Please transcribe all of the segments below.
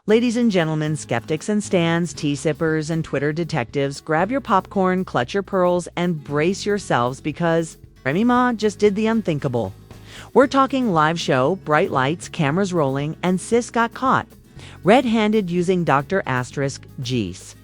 Ladies and gentlemen, skeptics and stans, tea sippers and Twitter detectives, grab your popcorn, clutch your pearls, and brace yourselves because Remy Ma just did the unthinkable. We're talking live show, bright lights, cameras rolling, and sis got caught, red-handed using Dr. Asterisk G's.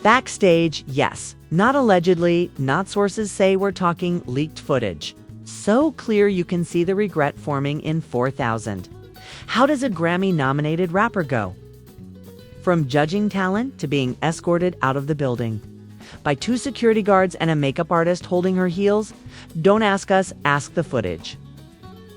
Backstage, yes. Not allegedly, not sources say, we're talking leaked footage. So clear you can see the regret forming in 4,000. How does a Grammy-nominated rapper go? From judging talent to being escorted out of the building by 2 security guards and a makeup artist holding her heels? Don't ask us, ask the footage.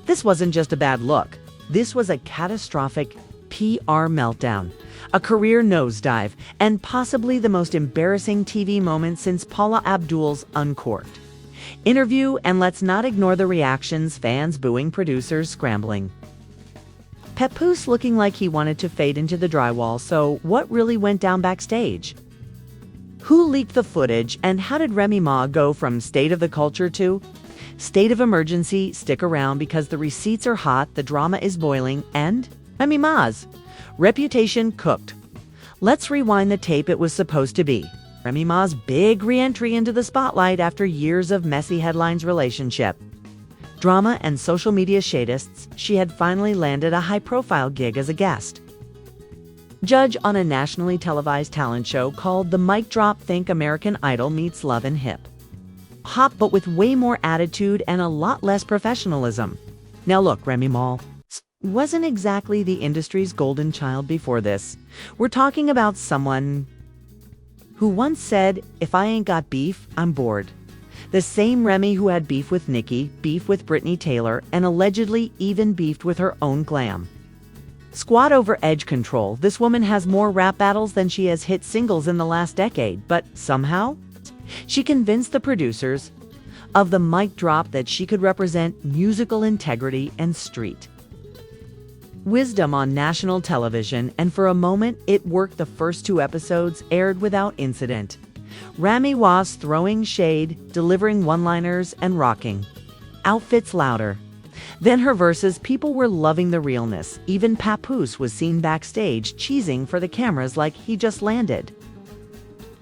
This wasn't just a bad look. This was a catastrophic PR meltdown, a career nosedive, and possibly the most embarrassing TV moment since Paula Abdul's Uncorked interview. And let's not ignore the reactions: fans booing, producers scrambling. Papoose looking like he wanted to fade into the drywall. So what really went down backstage? Who leaked the footage, and how did Remy Ma go from state of the culture to state of emergency? Stick around because the receipts are hot, the drama is boiling, and Remy Ma's reputation cooked. Let's rewind the tape. It was supposed to be Remy Ma's big re-entry into the spotlight after years of messy headlines, relationship drama, and social media shadists. She had finally landed a high-profile gig as a guest judge on a nationally televised talent show called The Mic Drop. Think American Idol meets Love and Hip Hop, but with way more attitude and a lot less professionalism. Now look, Remy Ma wasn't exactly the industry's golden child before this. We're talking about someone who once said, "If I ain't got beef, I'm bored." The same Remy who had beef with Nicki, beef with Brittany Taylor, and allegedly even beefed with her own glam squad over edge control. This woman has more rap battles than she has hit singles in the last decade, but somehow she convinced the producers of The Mic Drop that she could represent musical integrity and street wisdom on national television, and for a moment it worked. The first 2 episodes aired without incident. Remy was throwing shade, delivering one-liners, and rocking outfits louder than her verses. People were loving the realness. Even Papoose was seen backstage cheesing for the cameras like he just landed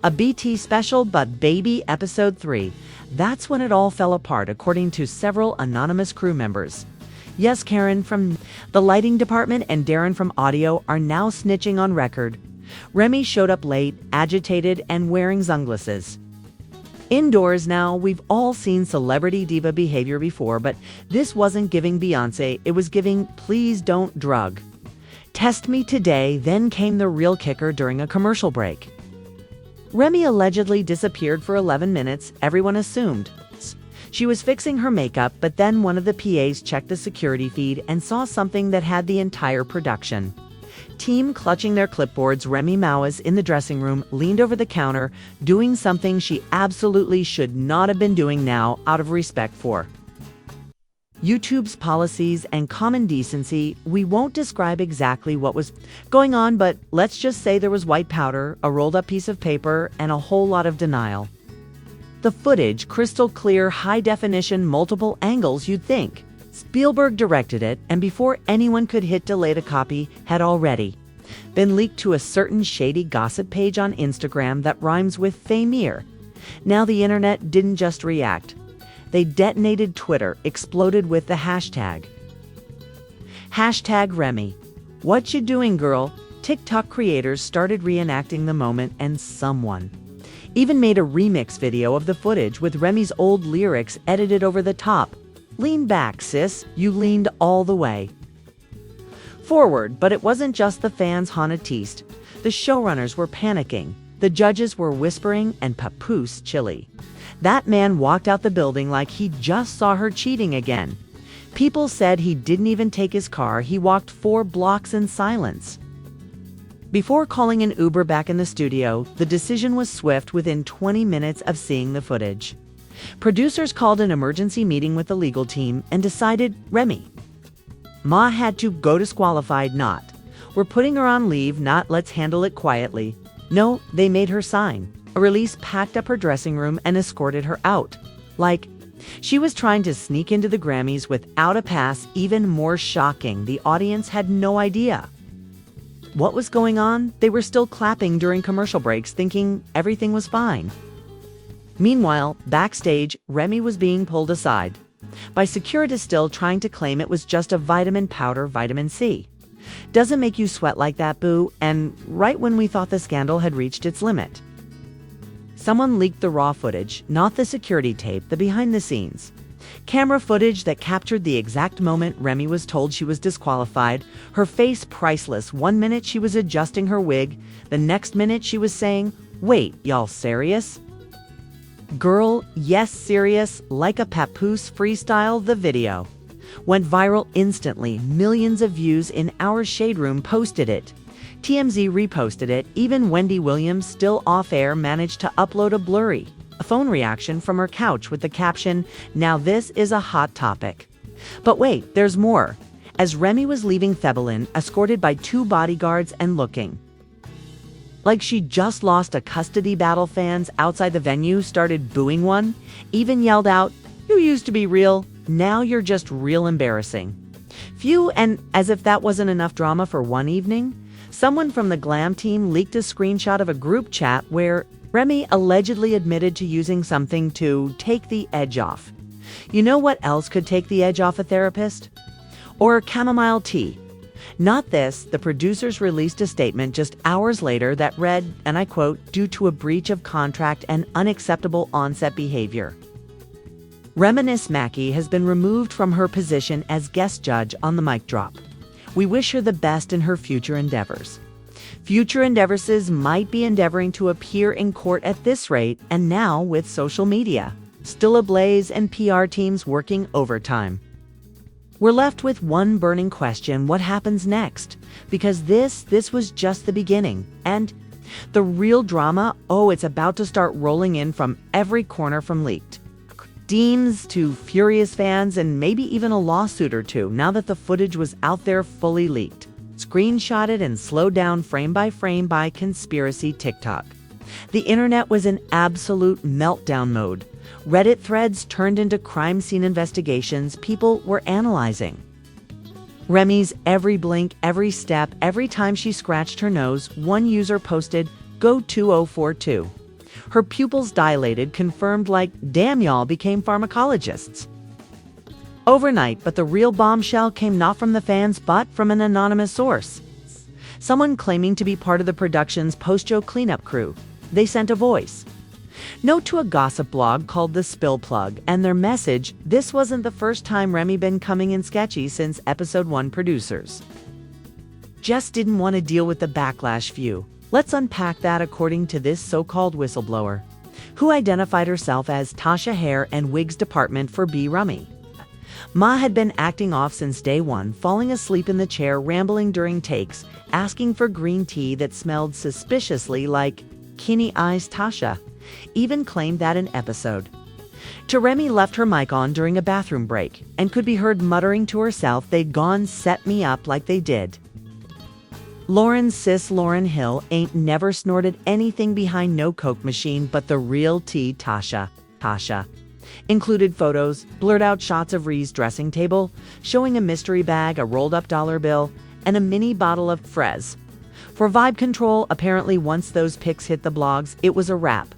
a BT special. But baby, episode 3, that's when it all fell apart, according to several anonymous crew members. Yes, Karen from the lighting department and Darren from audio are now snitching on record. Remy showed up late, agitated, and wearing sunglasses indoors. Now, we've all seen celebrity diva behavior before, but this wasn't giving Beyonce. It was giving please don't drug test me today. Then came the real kicker during a commercial break. Remy allegedly disappeared for 11 minutes. Everyone assumed she was fixing her makeup, but then one of the PAs checked the security feed and saw something that had the entire production team clutching their clipboards. Remy Ma was in the dressing room, leaned over the counter, doing something she absolutely should not have been doing now, out of respect for YouTube's policies and common decency. We won't describe exactly what was going on, but let's just say there was white powder, a rolled up piece of paper, and a whole lot of denial. The footage, crystal clear, high definition, multiple angles. You'd think Spielberg directed it, and before anyone could hit delay, the copy had already been leaked to a certain shady gossip page on Instagram that rhymes with Famir. Now the internet didn't just react. They detonated Twitter, exploded with the hashtag Remy. What you doing, girl? TikTok creators started reenacting the moment, and someone even made a remix video of the footage with Remy's old lyrics edited over the top. Lean back, sis, you leaned all the way forward. But it wasn't just the fans haunted teased. The showrunners were panicking, the judges were whispering, and Papoose chilly. That man walked out the building like he just saw her cheating again. People said he didn't even take his car. He walked 4 blocks in silence before calling an Uber back in the studio. The decision was swift. Within 20 minutes of seeing the footage, producers called an emergency meeting with the legal team and decided Remy Ma had to go disqualified. Not, we're putting her on leave, not, let's handle it quietly. No, they made her sign a release, packed up her dressing room, and escorted her out like she was trying to sneak into the Grammys without a pass. Even more shocking, the audience had no idea what was going on? They were still clapping during commercial breaks, thinking everything was fine. Meanwhile, backstage, Remy was being pulled aside by security, still trying to claim it was just a vitamin powder, vitamin C. Doesn't make you sweat like that, boo, and right when we thought the scandal had reached its limit. Someone leaked the raw footage, not the security tape, the behind the scenes. Camera footage that captured the exact moment Remy was told she was disqualified, her face priceless. 1 minute she was adjusting her wig, the next minute she was saying, "Wait, y'all serious?" Girl, yes, serious, like a papoose freestyle. The video went viral instantly. Millions of views in our shade room posted it. TMZ reposted it. Even Wendy Williams, still off air, managed to upload a phone reaction from her couch with the caption, "Now this is a hot topic." But wait, there's more. As Remy was leaving Thebelin, escorted by 2 bodyguards and looking like she just lost a custody battle, fans outside the venue started booing one, even yelled out, "You used to be real, now you're just real embarrassing." Phew, and as if that wasn't enough drama for one evening, someone from the glam team leaked a screenshot of a group chat where Remy allegedly admitted to using something to take the edge off. You know what else could take the edge off a therapist? Or chamomile tea. Not this. The producers released a statement just hours later that read, and I quote, "Due to a breach of contract and unacceptable on-set behavior, Reminisce Mackey has been removed from her position as guest judge on the mic drop. We wish her the best in her future endeavors." Future endeavors might be endeavoring to appear in court at this rate, and now with social media still ablaze and PR teams working overtime. We're left with one burning question: what happens next? Because this was just the beginning. And the real drama, it's about to start rolling in from every corner, from leaked deans to furious fans, and maybe even a lawsuit or two now that the footage was out there fully leaked, screenshotted and slowed down frame by frame by conspiracy TikTok. The internet was in absolute meltdown mode. Reddit threads turned into crime scene investigations. People were analyzing Remy's every blink, every step, every time she scratched her nose. One user posted, "Go 2042. Her pupils dilated, confirmed, like, damn, y'all became pharmacologists overnight." But the real bombshell came not from the fans, but from an anonymous source. Someone claiming to be part of the production's post-show cleanup crew. They sent a voice note to a gossip blog called The Spill Plug, and their message: this wasn't the first time Remy been coming in sketchy since episode 1. Producers just didn't want to deal with the backlash. View. Let's unpack that according to this so-called whistleblower, who identified herself as Tasha Hair and Wigs Department for B. Remy. Ma had been acting off since day one, falling asleep in the chair, rambling during takes, asking for green tea that smelled suspiciously like Kidney Eyes. Tasha even claimed that in episode 2 Remy left her mic on during a bathroom break and could be heard muttering to herself, "They'd gone set me up like they did." Lauren's sis Lauryn Hill ain't never snorted anything behind no Coke machine, but the real tea. Tasha included photos, blurred out shots of Ree's dressing table, showing a mystery bag, a rolled up dollar bill, and a mini bottle of Frez. For vibe control, apparently once those pics hit the blogs, it was a wrap.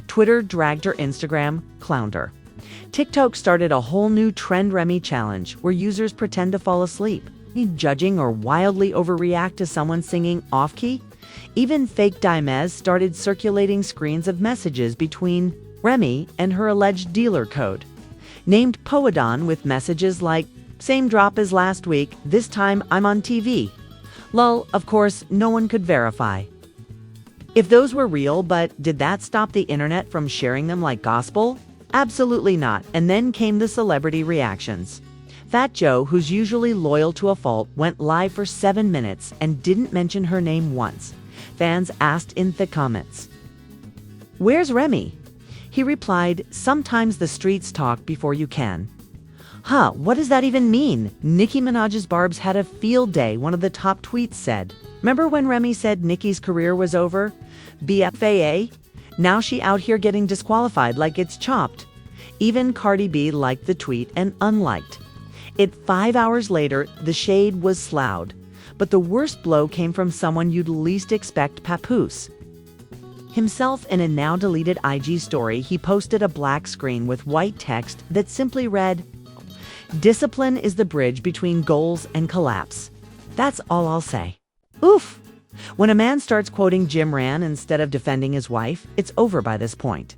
Twitter dragged her, Instagram clowned her. TikTok started a whole new trend, Remy challenge, where users pretend to fall asleep, judging or wildly overreact to someone singing off-key. Even fake Dimez started circulating screens of messages between Remy and her alleged dealer code, named Poadon, with messages like, "Same drop as last week, this time I'm on TV." Lol, of course, no one could verify if those were real, but did that stop the internet from sharing them like gospel? Absolutely not. And then came the celebrity reactions. Fat Joe, who's usually loyal to a fault, went live for 7 minutes and didn't mention her name once. Fans asked in the comments, "Where's Remy?" He replied, "Sometimes the streets talk before you can." What does that even mean? Nicki Minaj's Barbs had a field day, one of the top tweets said. Remember when Remy said Nicki's career was over? BFAA? Now she out here getting disqualified like it's chopped. Even Cardi B liked the tweet and unliked it. 5 hours later, the shade was sloughed. But the worst blow came from someone you'd least expect, Papoose. Himself, in a now-deleted IG story, he posted a black screen with white text that simply read, "Discipline is the bridge between goals and collapse." That's all I'll say. Oof! When a man starts quoting Jim Ran instead of defending his wife, it's over by this point.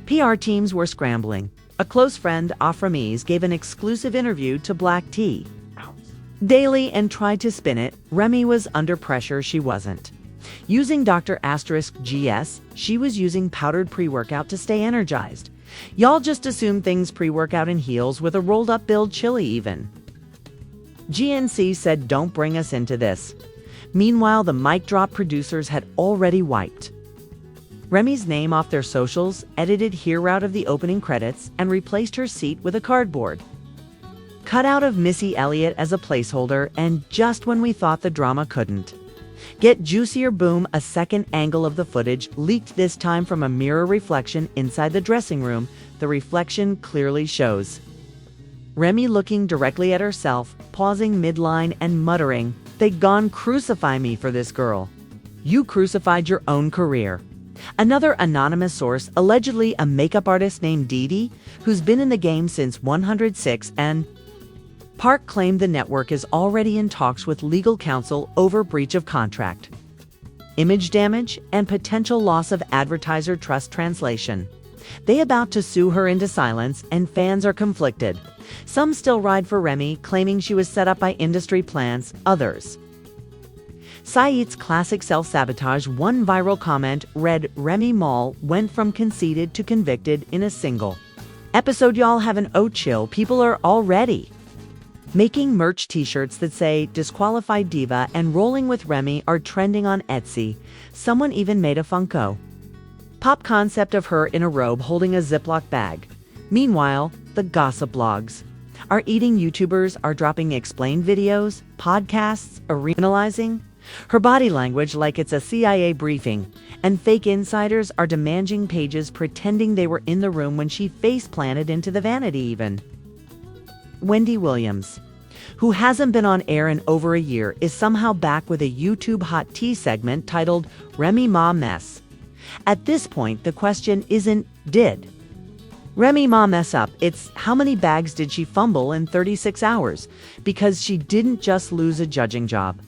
PR teams were scrambling. A close friend, Remy's, gave an exclusive interview to Black Tea Daily and tried to spin it. Remy was under pressure. She wasn't. Using Dr. *GS, she was using powdered pre-workout to stay energized. Y'all just assume things pre-workout in heels with a rolled-up Build chili even. GNC said don't bring us into this. Meanwhile, the mic drop producers had already wiped Remy's name off their socials, edited her out of the opening credits, and replaced her seat with a cardboard cutout of Missy Elliott as a placeholder, and just when we thought the drama couldn't get juicier, boom, a second angle of the footage leaked, this time from a mirror reflection inside the dressing room. The reflection clearly shows Remy looking directly at herself, pausing midline and muttering, "They gone crucify me for this girl." You crucified your own career. Another anonymous source, allegedly a makeup artist named Dee Dee, who's been in the game since 106 and Park, claimed the network is already in talks with legal counsel over breach of contract, image damage, and potential loss of advertiser trust. Translation: they about to sue her into silence, and fans are conflicted. Some still ride for Remy, claiming she was set up by industry plans. Others Saeed's classic self-sabotage. One viral comment read, "Remy Ma went from conceited to convicted in a single episode. Y'all have an chill. People are already making merch t-shirts that say Disqualified Diva and Rolling with Remy are trending on Etsy. Someone even made a Funko Pop concept of her in a robe holding a Ziploc bag. Meanwhile, the gossip blogs are eating. YouTubers are dropping explained videos. Podcasts are analyzing her body language like it's a CIA briefing. And fake insiders are demanding pages pretending they were in the room when she face-planted into the vanity even. Wendy Williams, who hasn't been on air in over a year, is somehow back with a YouTube hot tea segment titled Remy Ma Mess. At this point, the question isn't, did Remy Ma mess up? It's, how many bags did she fumble in 36 hours? Because she didn't just lose a judging job.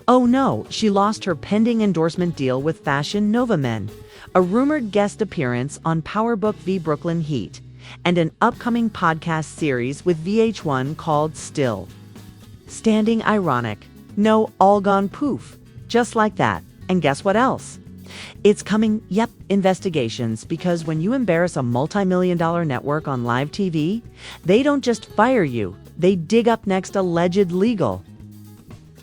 Oh no, she lost her pending endorsement deal with Fashion Nova Men, a rumored guest appearance on PowerBook v Brooklyn Heat, and an upcoming podcast series with VH1 called Still Standing. Ironic. No, all gone poof. Just like that. And guess what else? It's coming. Yep, investigations, because when you embarrass a multi-million-dollar network on live TV, they don't just fire you, they dig up next alleged legal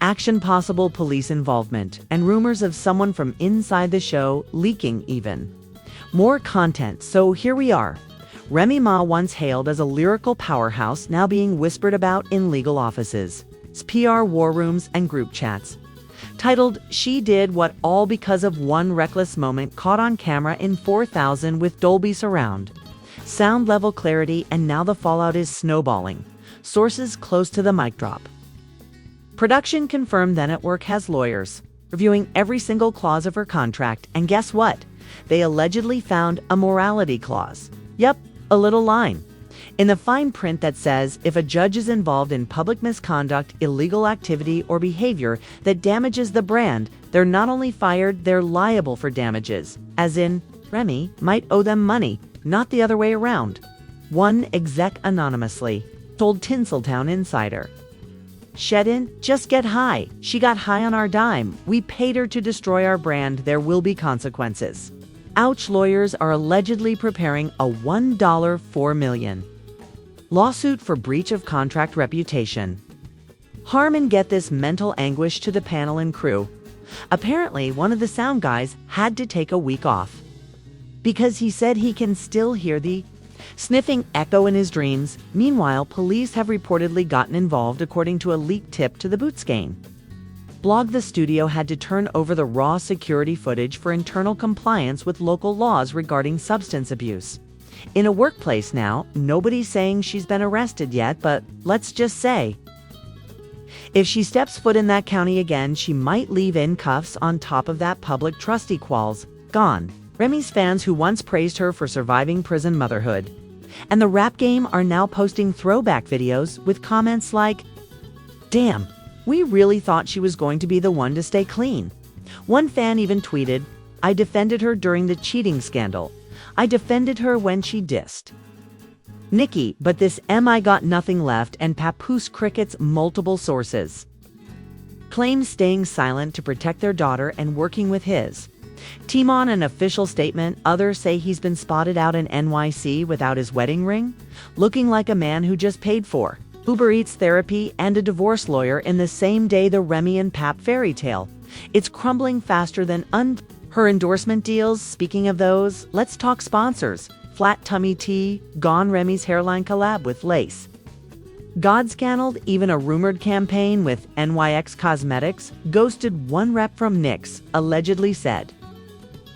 action, possible police involvement, and rumors of someone from inside the show leaking even more content. So here we are. Remy Ma, once hailed as a lyrical powerhouse, now being whispered about in legal offices, PR war rooms, and group chats. Titled, "She Did What All Because of One Reckless Moment Caught on Camera in 4000 with Dolby Surround Sound Level Clarity," and now the fallout is snowballing. Sources close to the mic drop. Production confirmed the network has lawyers reviewing every single clause of her contract, and guess what? They allegedly found a morality clause. Yep, a little line in the fine print that says if a judge is involved in public misconduct, illegal activity, or behavior that damages the brand, they're not only fired, they're liable for damages, as in Remy might owe them money, not the other way around. One exec anonymously told Tinseltown Insider, "Shedden, just get high. She got high on our dime. We paid her to destroy our brand. There will be consequences." Ouch. Lawyers are allegedly preparing a $1.4 million lawsuit for breach of contract, reputation harm, and get this, mental anguish to the panel and crew. Apparently, one of the sound guys had to take a week off because he said he can still hear the sniffing echo in his dreams. Meanwhile, police have reportedly gotten involved, according to a leaked tip to the Bootscape blog. The studio had to turn over the raw security footage for internal compliance with local laws regarding substance abuse in a workplace. Now, nobody's saying she's been arrested yet, but let's just say If she steps foot in that county again, she might leave in cuffs on top of that public trustee qualls. Gone. Remy's fans who once praised her for surviving prison motherhood. And the rap game are now posting throwback videos with comments like, "Damn, we really thought she was going to be the one to stay clean." One fan even tweeted, "I defended her during the cheating scandal. I defended her when she dissed." Nikki, but this MI got nothing left, and Papoose crickets multiple sources. Claims staying silent to protect their daughter and working with his. Timon an official statement. Others say he's been spotted out in NYC without his wedding ring, looking like a man who just paid for Uber Eats therapy and a divorce lawyer in the same day. The Remy and Pap fairy tale. It's crumbling faster than her endorsement deals. Speaking of those, let's talk sponsors. Flat Tummy Tea, gone. Remy's hairline collab with Lace. God scandaled. Even a rumored campaign with NYX Cosmetics ghosted. One rep from NYX allegedly said,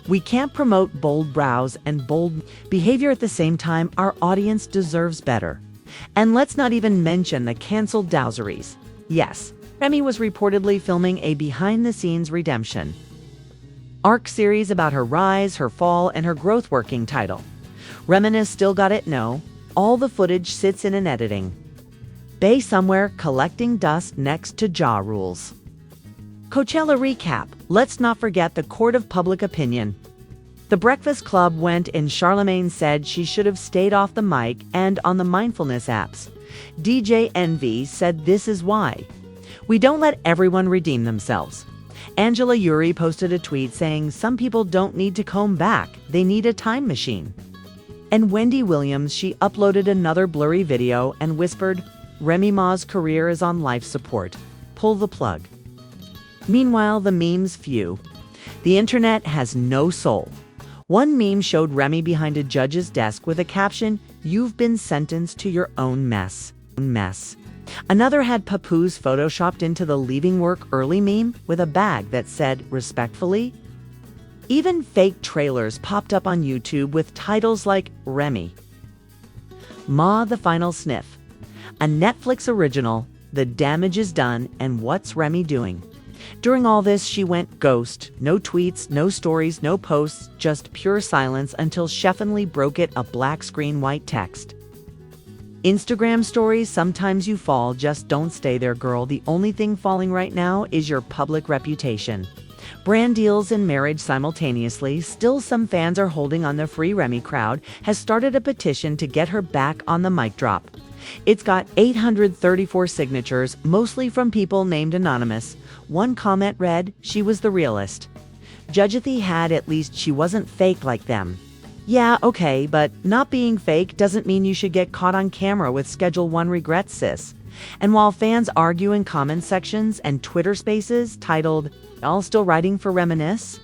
"We can't promote bold brows and bold behavior at the same time. Our audience deserves better." And let's not even mention the canceled dowseries. Yes, Remy was reportedly filming a behind-the-scenes redemption arc series about her rise, her fall, and her growth. Working title. Reminisce still got it? No. All the footage sits in an editing bay somewhere collecting dust next to Ja Rules. Coachella recap. Let's not forget the court of public opinion. The Breakfast Club went and Charlemagne said she should have stayed off the mic and on the mindfulness apps. DJ Envy said this is why. We don't let everyone redeem themselves. Angela Yuri posted a tweet saying some people don't need to comb back, they need a time machine. And Wendy Williams, she uploaded another blurry video and whispered, "Remy Ma's career is on life support. Pull the plug." Meanwhile, the memes few. The internet has no soul. One meme showed Remy behind a judge's desk with a caption, "You've been sentenced to your own mess." Another had Papoose photoshopped into the leaving work early meme with a bag that said, "Respectfully." Even fake trailers popped up on YouTube with titles like Remy Ma the Final Sniff, a Netflix original, The Damage is Done, and What's Remy Doing? During all this, she went ghost. No tweets, no stories, no posts, just pure silence until Cheffinly broke it a black screen white text. Instagram stories, sometimes you fall, just don't stay there, girl. The only thing falling right now is your public reputation. Brand deals and marriage simultaneously. Still, some fans are holding on. The Free Remy crowd has started a petition to get her back on the mic drop. It's got 834 signatures, mostly from people named anonymous. One comment read, "She was the realest." Judgethy had at least she wasn't fake like them. Yeah, okay, but not being fake doesn't mean you should get caught on camera with Schedule 1 regrets, sis. And while fans argue in comment sections and Twitter spaces titled, "Y'all still writing for Reminisce?"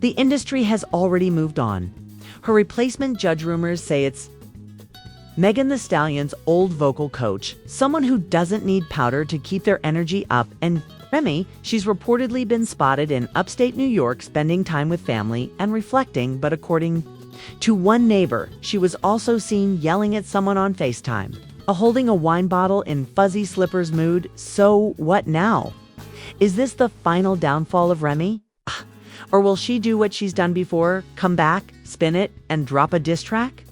the industry has already moved on. Her replacement judge rumors say it's Megan Thee Stallion's old vocal coach, someone who doesn't need powder to keep their energy up, and Remy, she's reportedly been spotted in upstate New York spending time with family and reflecting, but according to one neighbor, she was also seen yelling at someone on FaceTime, holding a wine bottle in fuzzy slippers mood. So what now? Is this the final downfall of Remy? Or will she do what she's done before, come back, spin it, and drop a diss track?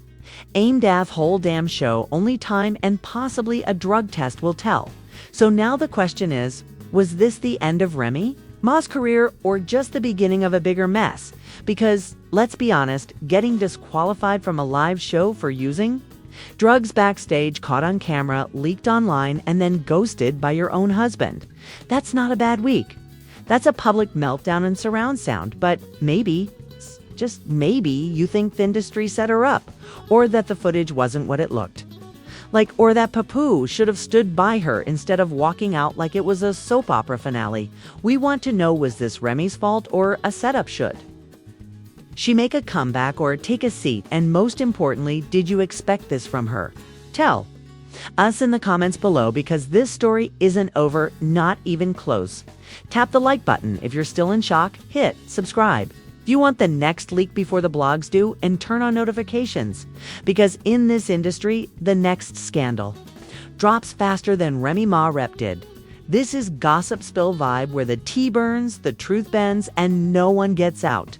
Aimed at whole damn show, only time and possibly a drug test will tell. So now the question is, was this the end of Remy Ma's career or just the beginning of a bigger mess? Because, let's be honest, getting disqualified from a live show for using drugs backstage, caught on camera, leaked online, and then ghosted by your own husband. That's not a bad week. That's a public meltdown and surround sound, but maybe, just maybe, you think the industry set her up, or that the footage wasn't what it looked like, or that Papoose should have stood by her instead of walking out like it was a soap opera finale. We want to know, was this Remy's fault or a setup? Should she make a comeback or take a seat? And most importantly, did you expect this from her? Tell us in the comments below, because this story isn't over, not even close. Tap the like button if you're still in shock, hit subscribe if you want the next leak before the blogs do, and turn on notifications, because in this industry, the next scandal drops faster than Remy Ma rep did. This is Gossip Spill Vibe, where the tea burns, the truth bends, and no one gets out.